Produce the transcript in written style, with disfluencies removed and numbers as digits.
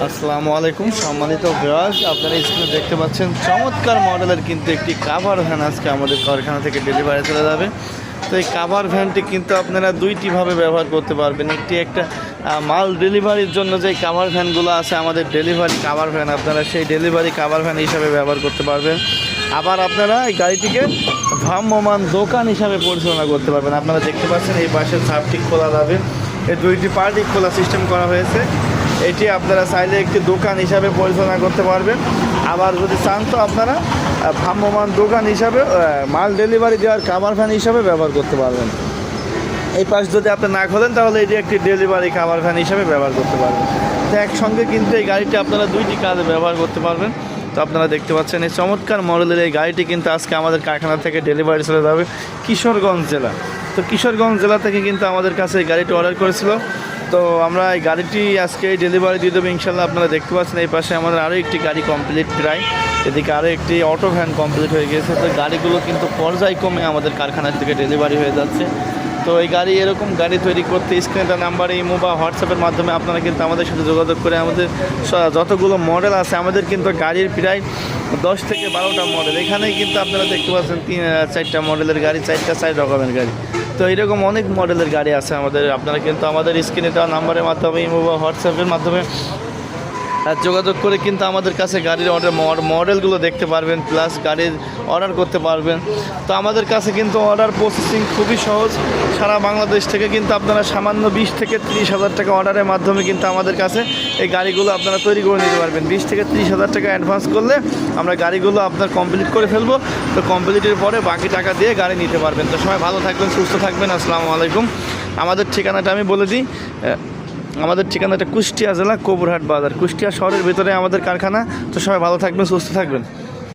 আসসালামু আলাইকুম সম্মানিত ভিউয়ার্স, আপনারা স্ক্রিনে দেখতে পাচ্ছেন চমৎকার মডেলের কিন্তু একটি কাভার ভ্যান আজকে আমাদের কারখানা থেকে ডেলিভারি চলে যাবে। তো এই কাভার ভ্যানটি কিন্তু আপনারা দুইটিভাবে ব্যবহার করতে পারবেন। একটা মাল ডেলিভারির জন্য যে কাভার ভ্যানগুলো আছে আমাদের ডেলিভারি কাভার ভ্যান, আপনারা সেই ডেলিভারি কাভার ভ্যান হিসাবে ব্যবহার করতে পারবেন। আবার আপনারা এই গাড়িটিকে ভ্রাম্যমান দোকান হিসাবে পরিচালনা করতে পারবেন। আপনারা দেখতে পাচ্ছেন এই পাশে ছাদটি খোলা যাবে, এই দুইটি পার্টি খোলা সিস্টেম করা হয়েছে। এটি আপনারা চাইলে একটি দোকান হিসাবে পরিচালনা করতে পারবেন। আবার যদি চান তো আপনারা ভ্রাম্যমান দোকান হিসাবে মাল ডেলিভারি দেওয়ার কাভার ভ্যান হিসাবে ব্যবহার করতে পারবেন। এই পাশ যদি আপনি না খোলেন তাহলে এটি একটি ডেলিভারি কাভার ভ্যান হিসাবে ব্যবহার করতে পারবেন। তো একসঙ্গে কিন্তু এই গাড়িটি আপনারা দুইটি কাজে ব্যবহার করতে পারবেন। তো আপনারা দেখতে পাচ্ছেন এই চমৎকার মডেলের এই গাড়িটি কিন্তু আজকে আমাদের কারখানা থেকে ডেলিভারি চলে যাবে কিশোরগঞ্জ জেলা। তো কিশোরগঞ্জ জেলা থেকে কিন্তু আমাদের কাছে এই গাড়িটি অর্ডার করেছিল। তো আমরা এই গাড়িটি আজকে ডেলিভারি দিয়ে দেবো ইনশাল্লাহ। আপনারা দেখতে পাচ্ছেন এই পাশে আমাদের আরও একটি গাড়ি কমপ্লিট প্রায়, এদিকে আরও একটি অটো ভ্যান কমপ্লিট হয়ে গিয়েছে। তো গাড়িগুলো কিন্তু পর্যায়ক্রমে আমাদের কারখানা থেকে ডেলিভারি হয়ে যাচ্ছে। তো এই গাড়ি এরকম গাড়ি তৈরি করতে স্ক্রিনে নাম্বারে ইমো বা হোয়াটসঅ্যাপের মাধ্যমে আপনারা কিন্তু আমাদের সাথে যোগাযোগ করে আমাদের যতগুলো মডেল আছে আমাদের কিন্তু গাড়ির প্রায় 10 থেকে 12টা মডেল এখানেই কিন্তু আপনারা দেখতে পাচ্ছেন 3-4টা মডেলের গাড়ি, 4 রকমের গাড়ি। তো এইরকম অনেক মডেলের গাড়ি আছে আমাদের। আপনারা কিন্তু আমাদের স্ক্রিনে দেওয়া নাম্বারের মাধ্যমে ইমো বা হোয়াটসঅ্যাপের মাধ্যমে যোগাযোগ করে কিন্তু আমাদের কাছে গাড়ির মডেলগুলো দেখতে পারবেন, প্লাস গাড়ির অর্ডার করতে পারবেন। তো আমাদের কাছে কিন্তু অর্ডার প্রসেসিং খুবই সহজ। সারা বাংলাদেশ থেকে কিন্তু আপনারা সামান্য 20 থেকে 30 হাজার টাকা অর্ডারের মাধ্যমে কিন্তু আমাদের কাছে এই গাড়িগুলো আপনারা তৈরি করে নিতে পারবেন। 20 থেকে 30 হাজার টাকা অ্যাডভান্স করলে আমরা গাড়িগুলো আপনার কমপ্লিট করে ফেলবো। তো কমপ্লিটের পরে বাকি টাকা দিয়ে গাড়ি নিতে পারবেন। তো সবাই ভালো থাকবেন, সুস্থ থাকবেন। আসসালামু আলাইকুম। আমাদের ঠিকানাটা আমি বলে দিই, আমাদের ঠিকানাটা কুষ্টিয়া জেলা কবুরহাট বাজার, কুষ্টিয়া শহরের ভিতরে আমাদের কারখানা। তো সবাই ভালো থাকবেন, সুস্থ থাকবেন।